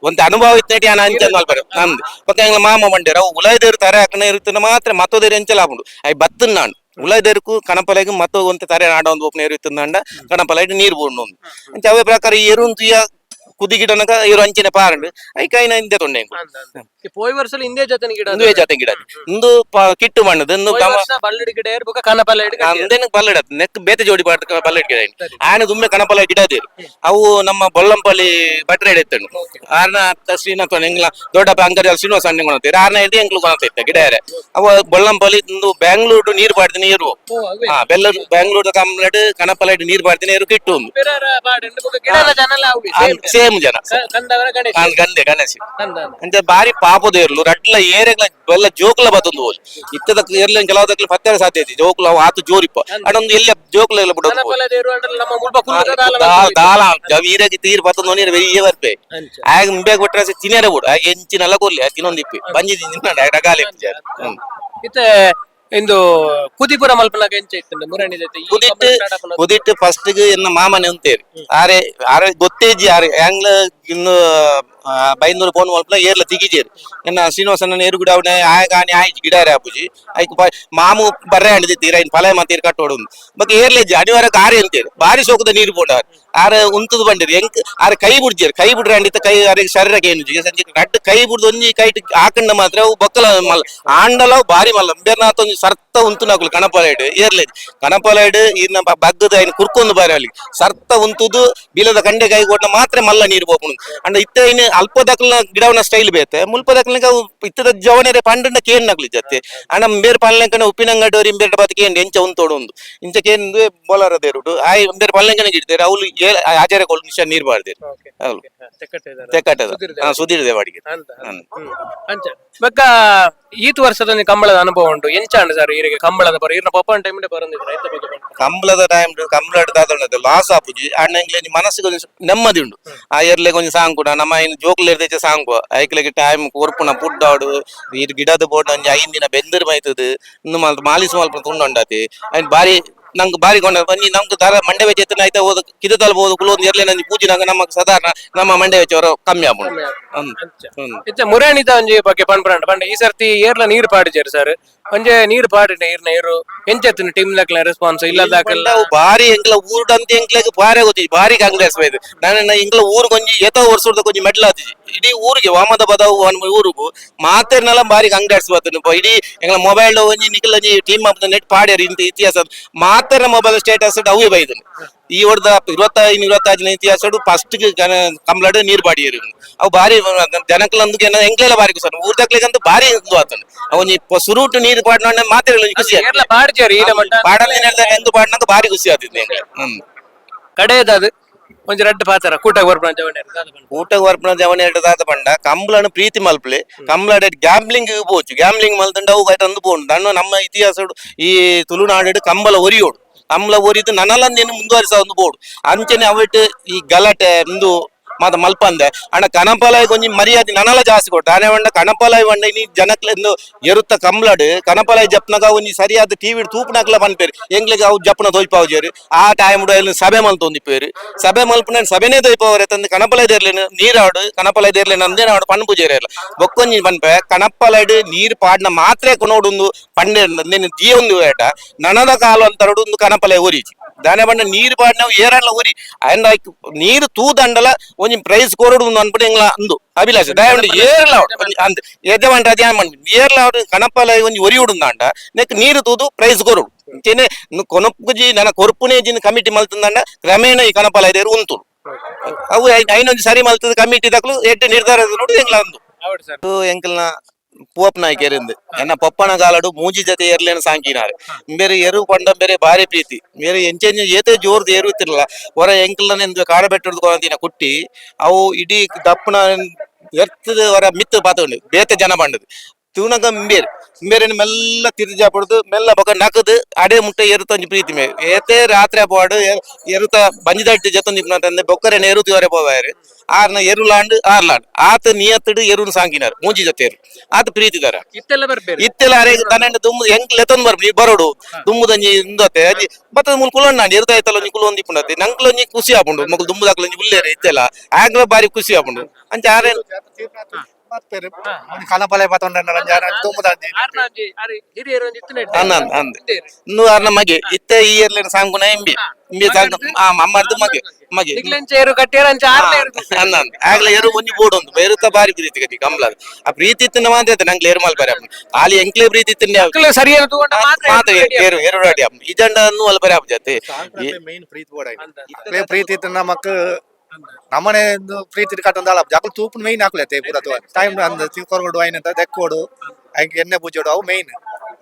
ಒಂದ್ ಅನುಭವ ಇತ್ತೇಟಿ ನಾನು ಅಂಚಲ್ ಮಲ್ಪರ ನಂದು ಪಕ್ಕ ಎಂಗ್ಲ ಮಾಮ ಬಂಡೇರ ಅವು ಉಲಾಯ್ದೇರು ತಾರೆ ಹಾಕನ ಇರುತ್ತ ಮಾತ್ರ ಮತ್ತದೇರು ಎಂಚಲ ಹಾಕೊಂಡು ಅಯ್ ಬತ್ತನ್ ನಾನು ಉಲಾಯ್ದೇರುಕು ಕನಪಲಾಗ ಮತ್ತೊ ಒಂತ ತಾರೆ ಆಡ ಒಂದು ಒಪ್ಪನ ಏರು ಇತ್ತಂದಂಡ ಕನಪಲಾಗ ನೀರು ಬೋಡು ಅಂತ ಅವೇ ಪ್ರಕಾರ ಈ ಏರು ಕುದಿಗಿಡನಕ ಇವರು ಅಂಚಿನ ಪಾರಂಡು ಐಕಾಯಿನ ಹಿಂದೆ ತೊಂಡೆ ಪೋಯ್ ವರ್ಷ ಇಂದೇ ಜೊತೆ ಗಿಡ ಇಂದುವೆ ಜೊತೆ ಗಿಡ ಇಂದು ಕಿಟ್ಟು ಮಣ್ಣದು ಬಲ್ಲಡಿ ಗಿಡ ಇರ್ಬೇಕು ಕನಪಲ ಬಲ್ಲಡ ನೆಕ್ ಬೇತೆ ಜೋಡಿ ಬಲ್ಲಡಿ ಗಿಡ ಆನೆ ದುಮ್ಮೆ ಕನಪಲ ಗಿಡ ಅದೇರು ಅವು ನಮ್ಮ ಬೊಲ್ಲಂಪಲ್ಲಿ ಬಟ್ರೆ ಎತ್ತಂಡು ಆರ್ನ ಶ್ರೀನಾಥ ಎಂಗ್ಲ ದೊಡ್ಡಪ್ಪ ಅಂಗಡಿ ಶ್ರೀನಿವಾಸ ಅಣ್ಣ ಕೊಣತೀರಿ ಆರ್ನ ಎಡ್ಡಿ ಎಂಕ್ಲು ಕೊಣತೈತೆ ಗಿಡ ಅವ ಬೊಲ್ಲಂಪಲ್ಲಿ ಇಂದು ಬ್ಯಾಂಗ್ಳೂರು ನೀರು ಬಾಡ್ದಿನ ಏರು ಬ್ಯಾಂಗ್ಳೂರು ಕಂಪ್ಲೇಟ್ ಕನಪಲ ನೀರು ಬಾಡ್ದಿನ ಏರು ಕಿಟ್ಟು ಸೇಮ್ ಏಳು ಜನ ಕಂದವರ ಗಣೇಶ ಗಂದೆ ಗಣೇಶ್ ಕಂದ ಅಂಚೆ ಬಾರಿ ಪಾಪದೇರ್ಲು ರಡ್ಲ ಏರೆಗ್ಲ ಎಲ್ಲ ಜೋಕ್ಲ ಬತ್ತೊಂದು ಹೋಲಿ ಇತ್ತದ ಏರ್ಲ ಕೆಲವದಕ್ಲ ಪತ್ತರ ಸಾಧ್ಯತೆ ಜೋಕ್ಲ ಅವು ಆತು ಜೋರಿಪ್ಪ ಅಡೊಂದು ಎಲ್ಲ ಜೋಕ್ಲ ಎಲ್ಲ ಬಿಡೋದು ಜನಪಲ ದೇವರು ಅಂದ್ರೆ ನಮ್ಮ ಮುಲ್ಪ ಕುಲ್ಲದ ದಾಲ ದಾಲ ವೀರಗಿ ತೀರ್ ಬತ್ತೊಂದು ನೀರು ವೆಯ್ಯೇ ಬರ್ಪೆ ಆಗ ಮುಂಬೆ ಕೊಟ್ರೆ ತಿನ್ನರೆ ಬಿಡು ಆಗ ಎಂಚಿನೆಲ್ಲ ಕೊರ್ಲಿ ತಿನ್ನೊಂದಿಪ್ಪಿ ಬಂಜಿ ತಿನ್ನ ಡಗಾಲಿ ಇತ್ತೆ ಇಂದು ಕುದಿಪುರ ಮಲ್ಪನಾಗ ಎಂಚ ಇತ್ತು ಮುರಣಿ ಜೊತೆ ಕುದಿಟ್ಟು ಫಸ್ಟ್ ಎನ್ನ ಮಾಮನೆ ಅಂತೇರಿ ಆರೆ ಆರೆ ಗೊತ್ತೇಜಿ ಆರೆ ಹ್ಯಾಂಗ್ಲ ಇನ್ನು ಬೈಂದೂರು ಫೋನ್ ಮಲ್ಪನ ಏರ್ಲ ತಿಗಿಜೇರಿ ಎನ್ನ ಶ್ರೀನಿವಾಸನ ಏರು ಗಿಡ ಅವನೇ ಆಯಗಾನಿ ಆಯ್ತು ಗಿಡಾರೆ ಆಪುಜಿ ಐಕ್ ಮಾಮು ಬರ್ರೆ ಅಂಡಿದ್ದೀರ ಇನ್ ಫಲ ಮಾತೀರ್ ಕಟ್ಟೋಡು ಬಕ್ ಏರ್ಲೆಜ್ಜಿ ಅನಿವಾರ್ಯ ಆರೆ ಅಂತೇರಿ ಬಾರಿ ಸೋಕದ ನೀರು ಬೋಡ ಆರ ಉಂತದ ಬಂದಿರಿ ಎಂಕ್ ಆರೆ ಕೈ ಬಿಡ್ಜೇರಿ ಕೈ ಬಿಡ್ರೆ ಅಂಡಿತ ಕೈ ಆರೆ ಶರೀರಕ್ಕೆ ಏನು ಸಂಜೆ ರಡ್ಡು ಕೈ ಬಿಡ್ದು ಒಂಜಿ ಕೈಟ್ ಹಾಕಂಡ ಮಾತ್ರ ಅವು ಬಕ್ಕಲ ಮಲ್ಲ ಆಂಡಲ ಬಾರಿ ಮಲ್ಲ ಬೇರ್ನಾಥ ಒಂಜಿ ಸರ್ತ ಉಂತು ನಾಕುಲು ಕಣಪಾಲೈಡ್ ಏರ್ಲೆಜ್ ಕಣಪಾಲೈಡ್ ಇನ್ನ ಬಗ್ಗದ ಐನ್ ಕುರ್ಕೊಂದು ಬಾರಿ ಅಲ್ಲಿ ಸರ್ತ ಉಂತುದು ಬೀಲದ ಕಂಡೆ ಕೈ ಕೊಟ್ಟ ಮಾತ್ರ ಮಲ್ಲ ನೀರು ಬೋಪುನು ಅಂಡ ಇತ್ತ ಇನ್ನು ಅಲ್ಪ ದಕ್ಲ ಗಿಡವನ ಸ್ಟೈಲ್ ಬೇತೆ ಮುಲ್ಪ ದಕ್ಲಿಂಗ ಇತ್ತದ ಜವನೇರೆ ಪಂಡನ ಕೇನ್ ನಕ್ಲಿ ಜತ್ತೆ ಅಣ್ಣ ಬೇರೆ ಪಲ್ಲೆಂಕನ ಉಪ್ಪಿನಂಗಡೋರಿ ಇಂಬೇರೆ ಬತ್ ಕೇಂದ್ರ ಎಂಚ ಉಂತೋಡು ಒಂದು ಇಂಚ ಕೇಂದ್ರ ಬೋಲರ ದೇರುಡು ಆಯ್ ಬೇರೆ ಪಲ್ಲೆಂಕನ ಗಿಡ್ತಾರೆ ಅವ್ಲು ಆಚಾರ್ಯ ಕೊಲ್ ನಿಮಿಷ ನೀರು ಬಾರ್ದೇರು ಅವ್ಲು ತೆಕ್ಕಟ್ಟದ ಸುಧೀರ್ ದೇವಾಡಿಗೆ ಅಂಚ ಬಕ್ಕ ಈತ್ ವರ್ಷದ ಕಂಬಳದ ಅನುಭವ ಉಂಟು ಎಂಚ ಅಂಡ ಸರ್ ಈರಿಗೆ ಕಂಬಳದ ಬರ ಇರ್ನ ಪಪ್ಪನ ಟೈಮ್ ಬರಂದಿದ್ರು ರೈತ ಬಗ್ಗೆ ಕಂಬಳದ ಟೈಮ್ ಕಂಬಳ ದಾದ ಲಾಸ್ ಆಪುಜಿ ಅಣ್ಣ ಮನಸ್ಸಿಗೆ ನೆಮ್ಮದಿ ಉಂಟು ಆ ಎರ್ಲೆ ಕೊಂಚ ಸಾಂಗ್ ಕೂಡ ನಮ್ಮ ಇನ್ನು ಜೋಕ್ಲ ಇರ್ದೈತೆ ಸಾಂಗ್ ಐಕ್ಲೆಗೆ ಟೈಮ್ ಕೊರ್ಪುನ ಪುಡ್ಡಾಡು ಇದು ಗಿಡದ ಬೋರ್ಡ್ ಅಂಜಿ ಐಂದಿನ ಬೆಂದರ್ ಮೈತದ ಇನ್ನು ಮಾಲಿಸ್ ಮಲ್ಪ ತುಂಡೊಂಡತಿ ಅಂಡ್ ಬಾರಿ ನಂಗೆ ಬಾರಿ ಕೊಂಡ ಬನ್ನಿ ನಮ್ಗೆ ದಾರ ಮಂಡೆ ವೆಚ್ಚ ಎತ್ತನ ಆಯ್ತಾ ಹೋದ ಕಿದಲ್ ಬೋದು ಕುಲೊಂದು ಎರ್ಲೆ ನಂಜಿ ಪೂಜಿನಾಗ ನಮಗೆ ಸಾಧಾರಣ ನಮ್ಮ ಮಂಡೆ ವೆಚ್ಚ ಅವರು ಕಮ್ಮಿ ಆಗ್ಬೋದು ಮುರಾಣಿದ ಒಂಜಿ ಬಗ್ಗೆ ಪಂಡ್ ಪಂಡ ಈ ಸರ್ತಿ ಏರ್ಲ ನೀರು ಪಾಡಿಜಾರು ಸರ್ ಒಂಜೆ ನೀರು ಪಾಡಿನ ಈರ್ನ ಏರು ಎಂಚೆತ್ತಿನ ಟೀಮ್ ಲೆಕ್ಕಲ ರೆಸ್ಪಾನ್ಸ್ ಇಲ್ಲದಾಕಲ್ಲ ಬಾರಿ ಎಂಕ್ಲ ಊರ್ಡಂತ ಎಂಕ್ಲೆಗ್ ಬಾರಿ ಗೊತ್ತಿಜಿ ಬಾರಿ ಕಾಂಗ್ರೆಸ್ ಬೈದು ನಾನು ಎಂಕ್ಲ ಊರ್ ಕೊಂಜಿ ಏತೋ ವರ್ಷದ ಕೊಂಜಿ ಮೆಡ್ಲ್ ಆತಿಜಿ ಇಡೀ ಊರಿಗೆ ವಾಮದ ಬದವು ಊರಿಗೂ ಮಾತೇರ್ನೆಲ್ಲ ಬಾರಿ ಕಾಂಗ್ರೆಸ್ ಬರ್ತನು ಇಡೀ ಎಂಗ್ಲ ಮೊಬೈಲ್ ಒಂಜಿ Nikhil team of the net ಪಾಡ್ಯಾರ ಇಂತ ಇತಿಹಾಸ ಮಾತರ ಮೊಬೈಲ್ ಸ್ಟೇಟಸ್ ಅವು ಬೈದನು ಈ ಹೊಡೆದ 25-25 ಇತಿಹಾಸ ಫಸ್ಟ್ ಕಂಬ್ಲಾಡ್ ನೀರ್ ಬಾಡಿಯರು ಅವು ಬಾರಿ ಜನಕ್ಲಂದು ಎಂಕ್ಲೆಲ್ಲ ಬಾರಿ ಸರ್ ಊರ್ದಕ್ಲಿಗಂತೂ ಬಾರಿ ಆತನು ಅವನಿ ಸುರುಟು ನೀರು ಪಾಡ್ನ ಮಾತ್ರ ಖುಷಿ ಪಾಡಲ್ ಎಂದು ಪಾಡ್ನಾಗ ಬಾರಿ ಖುಷಿ ಆಗ್ತಿದ್ದೆ ಕಡೆಯದು ಒಂಜಿ ರಡ್ಡು ಪಾತ್ರ ಕೂಟ ವರ್ಪಣ ಜವನ ದಾದ ಪಂಡ ಕಂಬ್ಳನ ಪ್ರೀತಿ ಮಲ್ಪಲೆ ಕಂಬ್ಳ ಗ್ಯಾಮ್ಲಿಂಗ್ ಪೋಚು ಗ್ಯಾಮ್ಲಿಂಗ್ ಮಲ್ತಂಡ ಅವು ತಂದು ಪೋಂಡು ದಣ್ಣು ನಮ್ಮ ಇತಿಹಾಸ ಈ ತುಳುನಾಡು ಕಂಬಳ ಒರಿಯೋಡು ಕಂಬಳ ಒರಿದು ನನಲಂದೇನು ಮುಂದುವರಿಸ ಒಂದು ಬೋರ್ಡು ಅಂಚನೆ ಅವಟ್ಟು ಈ ಗಲಾಟೆ ಇಂದು ಮಾತ ಮಲ್ಪಂದೆ ಅಣ್ಣ ಕಣಪಾಲಾಯ ಕೊಂಚ ಮರ್ಯಾದೆ ನನಲ ಜಾಸ್ತಿ ಕೊಟ್ಟು ಆನೆ ಬಂಡ ಕಣಪಾಲಾಯ ಬಂಡ ಇನಿ ಜನಕ್ಲೆಂದು ಎರುತ್ತ ಕಂಬ್ಲಾಡ್ ಕಣಪಾಲಾಯ ಜಪ್ನಾಗ ಒಂಜಿ ಸರಿಯಾದ ಟಿವಿ ತೂಪುನಾಕ್ಲ ಪನ್ಪೇರು ಎಂಗ್ಲಿಗೆ ಅವು ಜಪ್ನ ತೊಯ್ಪಾವುಜೇರು ಆ ಟೈಮ್ ಸಭೆ ಮಲ್ತೊಂದಿಪ್ಪೇರು ಸಭೆ ಮಲ್ಪನ ಸಭೆನೇ ತೊಯ್ಪವರೆ ತಂದು ಕಣಪಾಲಾಯ ದೇರ್ಲೇನು ನೀರಾಡು ಕಣಪಾಲಾಯ ದೇರ್ಲೇನು ಅಂದೇನ ಆಡು ಪಣ್ ಪೂಜೆರೆ ಇಲ್ಲ ಬೊಕ್ಕೊಂಜಿ ಪನ್ಪೆ ಕಣಪಾಲಾಯ್ಡ್ ನೀರು ಪಾಡ್ನ ಮಾತ್ರೆ ಕೊನೋಡು ಪಂಡೆ ನೀನು ದಿಯೊಂದು ಏಟ ನನದ ಕಾಲು ಅಂತರಡು ಒಂದು ಕಣಪಾಲಾಯ ಊರಿಜಿ ದಾನೆ ಬಂಡ ನೀರು ಪಾಡ್ನ ಏರಲ್ಲ ಊರಿ ಅಂಡ್ ನೀರು ತೂದಂಡಲ ಒಂಜಿ ಪ್ರೈಸ್ ಕೊರಡು ಅನ್ಬಿಟ್ಟು ಎಂಗ್ಲ ಅಂದು ಅಭಿಲಾಷ ದಯವಿಟ್ಟು ಏರ್ಲ ಅಂತ ಯಜಮಾನ್ ಅಧ್ಯಾನ ಮಾಡ್ಬಿಟ್ಟು ಏರ್ಲ ಅವ್ರು ಕಣಪಾಲ ಒಂಜಿ ಒರಿ ಉಡುಂದಾಂಡ ನೆಕ್ ನೀರು ತೂದು ಪ್ರೈಸ್ ಕೊರಡು ಚೇನೆ ಕೊನಪ್ಪುಜಿ ನನ್ನ ಕೊರ್ಪುನೇಜಿನ ಕಮಿಟಿ ಮಲ್ತಂದಾಂಡ ಕ್ರಮೇಣ ಈ ಕಣಪಾಲ ಇದೇರು ಉಂತು ಅವು ಐನೊಂದು ಸರಿ ಮಲ್ತದ ಕಮಿಟಿ ದಕ್ಲು ಎಟ್ಟು ನಿರ್ಧಾರ ನೋಡಿ ಎಂಗ್ಲ ಅಂದು ಎಂಕಲ್ನ ಪೋಪ್ ನಾಯ್ಕೆರಿಂದ ಎನ್ನ ಪಪ್ಪನ ಕಾಲಡು ಮೂಜಿ ಜೊತೆ ಏರ್ಲೇನ ಸಾಂಕಿನಾರೆ ಬೇರೆ ಎರು ಪಂಡ ಬೇರೆ ಬಾರಿ ಪ್ರೀತಿ ಬೇರೆ ಎಂಚೆಂಜ ಏತೆ ಜೋರ್ದು ಏರುತ್ತಿರಲ್ಲ ಹೊರ ಎಂಕಲ್ನ ಕಾಡ ಬೆಟ್ಟದ ಕುಟ್ಟಿ ಅವು ಇಡೀ ದಪ್ಪನ ಎರ್ತದ ಹೊರ ಮಿತ್ತು ಪಾತಗೊಂಡು ಬೇತೆ ಜನ ಬಂಡದು ತೂನಗ ಬೇರೆ ಮೆಲ್ಲ ತಿರ್ಜಾ ಪಡ್ದು ಮೆಲ್ಲ ಬೊಕ ನಕದು ಅಡೆ ಮುಟ್ಟೆ ಎರುತ್ತಂಜಿ ಪ್ರೀತಿ ಮೇ ಏತೆ ರಾತ್ರಿ ಪಾಡು ಎರುತ ಬಂಜಿದಟ್ಟಿ ಜೊತ್ತೊಂದಿಪ್ಪನಂತಂದೆ ಬೊಕ್ಕರೇನ ಎರುತ್ತಿವರೆ ಪೋವಾರು ಆರ್ನ ಎರುಲಾಂಡ್ ಆರ್ಲಾಂಡ್ ಆತ ನಿಯತ್ತಡು ಎರುನ್ ಸಾಂಕಿನಾರು ಮೂಜಿ ಜೊತೆ ಆತ ಪ್ರೀತಿದಾರ ಇತ್ತೆಲ್ಲ ಅರೆ ತನ್ನ ದುಮ್ಮು ಹೆಂಗ್ ಲೆತೊಂದ್ ಬರ್ಬಿ ಬರೋಡು ದುಮ್ಮುದಂಜಿ ಇಂದತೆ ಅಲ್ಲಿ ಬತ್ತದ ಮುಲ್ ಕುಲೊಂಡ ಇರ್ತಾಯ್ತಲ್ಲ ನೀ ಕುಲೊಂದಿಪ್ಪನತ್ತೆ ನಂಗ್ಲೊಂಜಿ ಖುಷಿ ಆಪುಂಡು ಮಗು ದುಮ್ಮುದಾಕ್ಲೊಂಜಿ ಬುಲ್ಲೇರೆ ಇತ್ತೆಲ್ಲ ಆಗ್ಲ ಬಾರಿ ಖುಷಿ ಆಪುಂಡು ಅಂಚ ಆರೆ ಕಣಪಾಲೆ ಇನ್ನು ಆರ್ನ ಮಗೆ ಇತ್ತೆ ಈ ಇರ್ಲಿನ ಸಾಂಗುನ ಎಂಬಿ ಅಮ್ಮರ್ದು ಮಗೆ ಮಗೆ ಆಗ್ಲೇ ಎರು ಒಂಜಿ ಬೋರ್ಡ್ ಒಂದು ಬೇರುತ್ತ ಬಾರಿ ಪ್ರೀತಿ ಗತಿ ಕಂಬ್ಲ ಆ ಪ್ರೀತಿ ಇತ್ತಿನ ಮಾತ್ರ ನಂಗೆ ಏರು ಮಲ್ಪರೆ ಖಾಲಿ ಎಂಕ್ಲೆ ಪ್ರೀತಿ ಇತ್ತಿನ ಮಾತ್ರ ಏರು ರೆಡಿ ಇಜಂಡ ಅಲ್ಪರೆ ಆಪ್ ಜೊತೆ ಮೇನ್ ಪ್ರೀತಿ ಬೋರ್ಡ್ ಪ್ರೀತಿ ಇತ್ತಿನ ಮಕ್ಕ ನಮ್ಮನೆ ಪ್ರೀತಿ ಕಟ್ಟೊಂದಲ್ಲ ಜಾಕಲ್ ತೂಪು ಮೈನ್ ಹಾಕ್ಲತ್ತೆ ಪೂರ ಟೈಮ್ ಅಂದ ತಿಳ್ಕೊಡು ಐನಂತ ದೆಕ್ಕೋಡು ಎಣ್ಣೆ ಪೂಜೋಡು ಅವು ಮೈನ್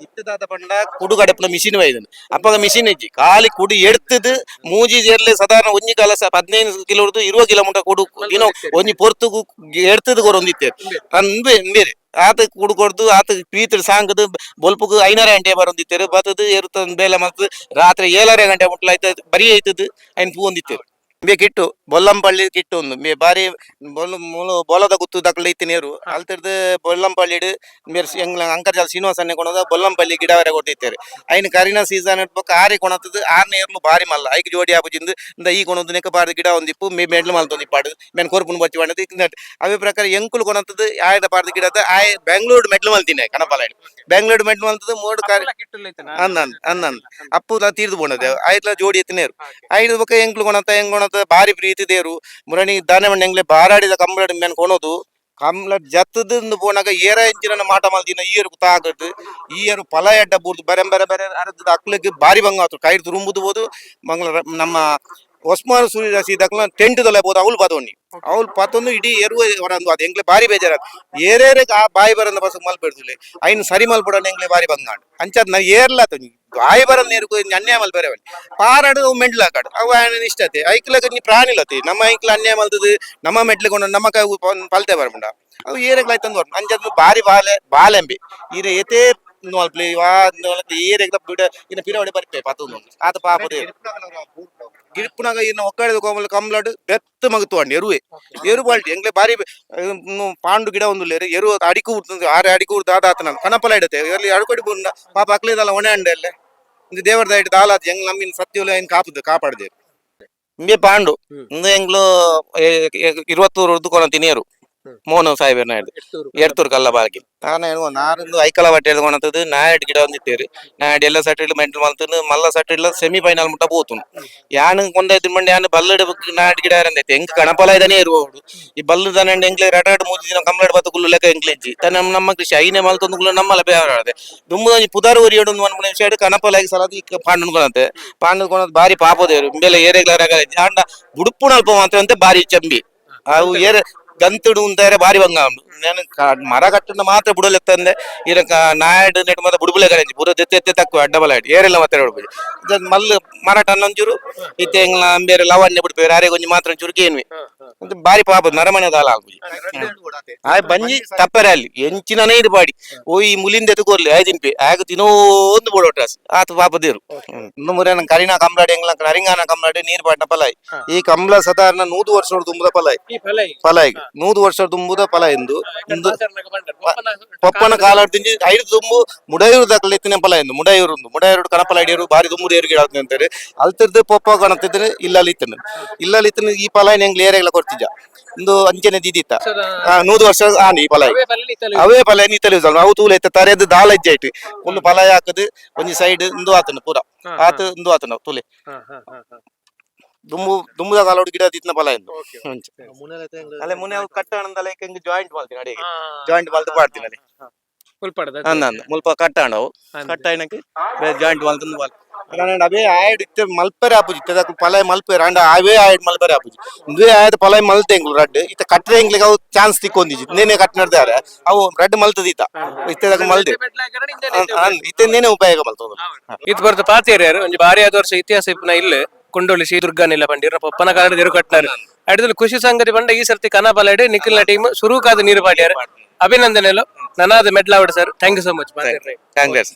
ಇತ್ತದಾದ ಪಂಡ ಕುಡು ಕಡೆಪುನ ಮಿಷಿನ್ ಒಯ್ದನು ಅಪ್ಪಗ ಮಿಷಿನ್ ಇಜ್ಜಿ ಖಾಲಿ ಕುಡು ಎಡ್ತದು ಮೂಜಿ ಜೇರ್ಲೆ ಸಾಧಾರಣ ಒಂಜಿ ಕಾಲ 15 ಕಿಲೋ 20 ಕಿಲೋಮೀಟರ್ ಕುಡು ದಿನ ಒಂಜಿ ಪೊರ್ತುಗು ಎಡ್ತದು ಕೊರೊಂದಿತ್ತೆ ಬೇರೆ ಆತ ಕುಡು ಕೊಡ್ದು ಆತ ಪ್ರೀತಿ ಸಾಂಗದು ಬೊಲ್ಪುಗು 5 ಗಂಟೆ ಬರೊಂದಿತ್ತೇರು ಬತ್ತದು ಎರುತ್ತ ಬೇಲೆ ಮತ್ತು ರಾತ್ರಿ 7 ಗಂಟೆ ಮುಟ್ಲ ಆಯ್ತದ ಬರಿ ಆಯ್ತದ ಐನ್ ಪೂಂದಿತ್ತೇರು ಬೇ ಕಿಟ್ಟು ಬೊಲ್ಲಂಪಳ್ಳಿ ಕಿಟ್ಟು ಒಂದು ಮೇ ಬಾರಿ ಬೊಲದ ಗುತ್ತು ದಕ್ಕಲ ಇತ್ತು ನೀರು ಅಲ್ತಿರ್ದು ಬೊಲ್ಲಂಪಳ್ಳಿ ಮೇರೆ ಎಂಗ್ಲ ಅಂಕರ್ಜಾಲ ಶ್ರೀನಿವಾಸನ್ನೇ ಕೊಣದ ಬೊಲ್ಲಂಪಳ್ಳಿ ಗಿಡ ವರೆ ಕೊಟ್ಟಿತ್ತೇರು ಐನ್ ಕರಿನ ಸೀಸನ್ ಇಟ್ಬೇಕು ಆರಿ ಕೊಣತದ್ದು ಆರ್ ನೀರ್ಲು ಬಾರಿ ಮಲ್ಲ ಐಕ್ ಜೋಡಿ ಆಪುಜಿಂದು ಇಂದ ಈ ಕೊಣದು ನೆಕ್ಕ ಬಾರಿ ಗಿಡ ಒಂದಿಪ್ಪು ಮೇ ಮೆಡ್ಲು ಮಲ್ತೊಂದು ಪಾಡು ಮೇನ್ ಕೊರ್ಪುನ್ ಬಚ್ಚಿ ಮಾಡದು ಅವೇ ಪ್ರಕಾರ ಎಂಕುಲು ಕೊಣತದ್ದು ಆಯ್ದ ಪಾರ್ದು ಗಿಡದ ಆಯ್ ಬೆಂಗಳೂರು ಮೆಡ್ಲು ಮಲ್ತಿನಿ ಕನಪಾಲ ಬೆಂಗಳೂರು ಮೆಡ್ಲು ಮಲ್ತದ್ದು ಮೋಡ್ ಕಾರಿ ಅನ್ನಂದ್ ಅಪ್ಪು ತೀರ್ದು ಬೋಣದೆ ಆಯ್ತಲ ಜೋಡಿ ಎತ್ತಿನೇರು ಐದು ಬಕ್ಕ ಎಂಕ್ಲು ಕೊಣತ ಹೆಂಗ್ ಕೊಣತ ಬಾರಿ ಪ್ರೀತಿ ದೇರು ಮುರಣಿ ದಾನೆ ಮಣ್ಣೆ ಎಂಗ್ಲೆ ಬಾರಾಡಿದ ಕಂಬಳ ಮೇನ್ ಕೊಣೋದು ಕಂಬಳ ಜತ್ತದಿಂದ ಪೋನಾಗ ಏರ ಇಂಚಿನ ಮಾಟ ಮಲ್ದಿನ ಈರು ತಾಗಟ್ಟು ಈರು ಫಲ ಎಡ್ಡ ಬೂರ್ದು ಬೇರೆ ಬೇರೆ ಬೇರೆ ಅರ್ಧದ ಅಕ್ಲಿಗೆ ಬಾರಿ ಬಂಗ ಆತು ಕೈ ತುರುಂಬುದು ಬೋದು ಮಂಗಳ ನಮ್ಮ ಒಸ್ಮಾನ್ ಸೂರ್ಯ ರಾಶಿ ದಕ್ಲ ಟೆಂಟ್ ದೊಲೆ ಬೋದು ಅವಳು ಪಾತೊಂಡಿ ಅವಳು ಪಾತೊಂದು ಇಡೀ ಎರುವ ಹೊರಂದು ಅದು ಎಂಗ್ಲೆ ಬಾರಿ ಬೇಜಾರ ಏರೇರೆ ಆ ಬಾಯಿ ಬರಂದ ಬಸ್ ಮಲ್ಪೆಡ್ದುಲೆ ಐನ್ ಸರಿ ಮಲ್ಪಡ ಎಂಗ್ಲೆ ಬಾರಿ ಬಂಗಾಡು ಅಂಚದ್ ನಾ ಏರ್ಲಾತ ಬಾಯಿ ಬರಂದ ನೀರು ಅನ್ಯಾಯ ಮಲ್ ಬೇರೆ ಪಾರಾಡು ಅವು ಮೆಂಡ್ಲಾಕಾಡು ಅವು ಇಷ್ಟತೆ ಐಕ್ಲಗ ನೀ ಪ್ರಾಣಿಲತಿ ನಮ್ಮ ಐಕ್ಲ ಅನ್ಯಾಯ ಮಲ್ತದು ನಮ್ಮ ಮೆಟ್ಲಿಕೊಂಡು ನಮ್ಮ ಕೈ ಪಲ್ತೆ ಬರ್ಬಂಡ ಅವು ಏರೆಗ್ಲಾಯ್ತಂದು ಅಂಚದ್ ಬಾರಿ ಬಾಲೆಂಬಿ ಈರೆ ಎತೇ ನೋಲ್ಪ್ಲಿ ವಾ ಏರೆಗ್ಲ ಬಿಡ ಇನ್ನ ಪಿರವಡೆ ಬರ್ಪೆ ಪಾತೊಂದು ಆತ ಪಾಪದೆ ಗಿರ್ಪುನಾಗ ಇನ್ನು ಒಕ್ಕಳಿದ ಕೋಮಲ್ ಕಂಬ್ಲಾಡು ಬೆತ್ತ ಮಗತುವಂಡಿ ಎರು ಬಾಲ್ಟಿ ಎಂಗ್ಲೆ ಬಾರಿ ಪಾಂಡು ಗಿಡ ಒಂದು ಎರು ಅಡಿಕು ಉಡ್ತಂದು 6 ಅಡಿಕು ಉಡ್ದು ಆತ ನಾನು ಕನಪಲ ಇಡತೆ ಎಲ್ಲಿ ಅಡ್ಕೊಡಿ ಬಂದ ಪಾಪ ಅಕ್ಲೇದಲ್ಲ ಒಣೆ ಅಂಡೆ ಅಲ್ಲೇ ಒಂದು ದೇವರ ದೈಟ್ ದಾಲಾತ್ ಎಂಗ್ ನಮ್ಮಿನ ಸತ್ಯಲ ಏನ್ ಕಾಪಾಡ್ದೆ ಇಂಬೆ ಪಾಂಡು ಇಂದು ಎಂಗ್ಲು 20 ಉರ್ದು ಕೊನ ತಿನಿಯರು ಮೋನು ಸಾಹೇಬರ್ ನಾಯ್ಡು ಎಡ್ತೂರು ಕಲ್ಲ ಬಾಲ್ಕಿ ನಾರಿಂದು ಐಕಲ ಬಟ್ಟೆ ಎಳ್ಕೊಂಡದ್ದು ನಾಯಡ್ ಗಿಡ ಒಂದಿತ್ತೇರಿ ನಾಯಡ್ ಎಲ್ಲ ಸಟ್ಟಿಲ್ ಮೆಂಟಲ್ ಮಲ್ತನು ಮಲ್ಲ ಸಟ್ಟಿಲ್ ಸೆಮಿ ಫೈನಲ್ ಮುಟ್ಟ ಪೋತುನು ಯಾನ್ ಕೊಂಡೈತಿ ಮಂಡೆ ಯಾನ್ ಬಲ್ಲಡ್ ನಾಯಡ್ ಗಿಡ ಇರಂದೈತೆ ಎಂಕ್ ಕಣಪಲ ಇದನೇ ಇರುವಡು ಈ ಬಲ್ಲು ದನಂಡ್ ಎಂಗ್ಲೆ ರಟಾಡ್ 3 ದಿನ ಕಂಬ್ಲಡ್ ಬತ್ತ ಕುಲ್ಲು ಲೆಕ್ಕ ಎಂಗ್ಲೆಂಜಿ ತನ್ನ ನಮ್ಮ ಕೃಷಿ ಐನೇ ಮಲ್ತೊಂದು ಕುಲ್ಲು ನಮ್ಮಲ್ಲ ಬೇರೆ ದುಮ್ಮದ ಪುದಾರು ಒರಿಯೋಡು ಒಂದು 1 ಸೈಡ್ ಕಣಪಲಾಗಿ ಸಲದಿ ಪಾಂಡು ಕೊನಂತೆ ಪಾಂಡು ಕೊನದ್ ಬಾರಿ ಪಾಪದೇರು ಇಂಬೆಲ್ಲ ಏರೆಗ್ಲಾರ ಜಾಂಡ ಬುಡುಪುಣ ಅಲ್ಪ ಮಾತ್ರ ಅಂತೆ ಬಾರಿ ಚಂಬಿ ಅವು ಏರೆ ಗಂತುಡು ಅಂತಾರೆ ಬಾರಿ ಬಂಗ ನಾನು ಮರ ಕಟ್ಟನ್ನ ಮಾತ್ರ ಬುಡಲೆತ್ತಂದೆ ಇದಕ್ಕ ನಾಯಡ್ ನೆಟ್ ಮಾತ್ರ ಬುಡುಬುಲೆ ಕರೆಂಜಿ ಪೂರ ಎತ್ತೆ ತಕ್ಕುವ ಅಡ್ಡಬಲ ಆಯ್ತು ಏರೆಲ್ಲ ಮತ್ತೆ ಹೇಳ್ಬೋದು ಮಲ್ಲು ಮರಾಠ ಅನ್ನೊಂಚೂರು ಇತ್ತೆ ಎಂಗ್ಲ ಬೇರೆ ಲವಣ್ಯ ಬಿಡ್ಬೇರೆ ಅರೆ ಕೊಂಚ ಮಾತ್ರ ಚೂರು ಕೇನ್ವಿ ಅಂತ ಬಾರಿ ಪಾಪ ನರಮನೆ ದಾಲ ಆಗುಜಿ ಆಯ್ ಬಂಜಿ ತಪ್ಪರೆ ಅಲ್ಲಿ ಎಂಚಿನನೇ ಇದು ಬಾಡಿ ಓ ಈ ಮುಲಿಂದ ಎತ್ಕೋರ್ಲಿ ಆಯ್ತಿನ್ಪಿ ಆಗ ತಿನ್ನೋ ಒಂದು ಬೋಡೋಟ್ರಾಸ್ ಆತ ಪಾಪದೇರು ಇನ್ನು ಮುರೆ ಕರಿನಾ ಕಂಬ್ಲಾಡಿ ಎಂಗ್ಲ ಕರಿಂಗಾನ ಕಂಬ್ಲಾಡಿ ನೀರ್ ಪಾಟ್ನ ಪಲಾಯ್ ಈ ಕಂಬ್ಲ ಸಾಧಾರಣ 100 ವರ್ಷ ತುಂಬುದ ಪಲಾಯ್ 100 ವರ್ಷ ತುಂಬುದ ಫಲ ಎಂದು ಪಪ್ಪನ ಕಾಲಾಡ್ತಿಂಜಿ 5 ತುಂಬು ಮುಡಯೂರು ದಕ್ಕಲೆತ್ತಿನ ಫಲ ಎಂದು ಮುಡಯೂರು ಕಣಪಲ ಹಿಡಿಯರು ಬಾರಿ ತುಂಬುದು ಏರು ಗಿಡ ಅಂತಾರೆ ಅಲ್ತಿರ್ದು ಪಪ್ಪ ಕಾಣತಿದ್ರೆ ಇಲ್ಲಲ್ಲಿತ್ತನ ಈ ಫಲ ಹೆಂಗ್ ಲೇರೆಲ್ಲ ಕೊಡ್ತಿದ್ದ ಒಂದು ಅಂಚನೆ ದಿದಿತ್ತ 100 ವರ್ಷ ಆನಿ ಈ ಫಲ ಅವೇ ಫಲ ನೀತಲಿ ಅವು ತೂಲ ಎತ್ತ ತರೆದು ದಾಲ ಹೆಜ್ಜೆ ಆಯ್ತು ಒಂದು ಫಲ ಹಾಕದು ಒಂದ್ ಸೈಡ್ ಇಂದು ಆತನ ಪೂರ ಆತ ಇಂದು ಆತನ ತೂಲೆ ದುಂಬುದ ಕಾಲೋಡು ಗಿಡ ದಿತ್ನ ಫಲ ಎಂದು ಅಲ್ಲೇ ಮುನೆ ಕಟ್ಟಾಣದಲ್ಲ ಹೆಂಗ್ ಜಾಯಿಂಟ್ ಮಾಡ್ತೀನಿ ಅಡಿಗೆ ಜಾಯಿಂಟ್ ಮಾಡ್ದು ಮಾಡ್ತೀನಿ ಅಲ್ಲಿ ಮುಲ್ಪ ಕಟ್ಟಾಣವು ಕಟ್ಟಾಣಕ್ಕೆ ಜಾಯಿಂಟ್ ಮಾಡ್ದು ಅವೇ ಆಯ್ಡ್ ಇತ್ತೆ ಮಲ್ಪರೆ ಆಪುಜಿ ಇತ್ತೆ ಪಲಾಯ್ ಮಲ್ಪರೆ ಅಂಡ ಅವೇ ಆಯ್ಡ್ ಮಲ್ಪರೆ ಆಪುಜಿ ಇಂದೇ ಆಯ್ದ ಪಲಾಯ್ ಮಲ್ತೆ ಎಂಗ್ಲು ರಡ್ ಇತ್ತ ಕಟ್ಟರೆ ಎಂಗ್ಲಿಗೆ ಅವು ಚಾನ್ಸ್ ತಿಕ್ಕೊಂದಿಜಿ ನೇನೆ ಕಟ್ ನಡ್ದಾರೆ ಅವು ರಡ್ ಮಲ್ತದ ಇತ್ತ ಇತ್ತೆ ಮಲ್ದೆ ಇತ್ತೆ ನೇನೆ ಉಪಯೋಗ ಮಲ್ತದ ಇದು ಬರ್ತ ಪಾತೇರಿಯರು ಒಂಜಿ ಬಾರಿ ಆದ ವರ್ಷ ಇತಿಹಾಸ ಇಪ್ಪನ ಇಲ್ಲ ಕೊಂಡೋಳಿ ಶ್ರೀ ದುರ್ಗಾನೆಲ್ಲ ಬಂದಿರ ಪಪ್ಪನ ಕಾಲದ ಎರು ಕಟ್ಟಾರು ಅಡಿದಲ್ಲಿ ಖುಷಿ ಸಂಗತಿ ಬಂಡ ಈ ಸರ್ತಿ ಕನಪಾಲ ನಿಖಿಲ್ನ ಟೀಮ್ ಶುರುಕಾದ ನೀರು ಪಾಡ್ಯಾರ ಅಭಿನಂದನೆಲು ನನಾದ ಮೆಡ್ಲಾವಡ್ sir thank you so much Congress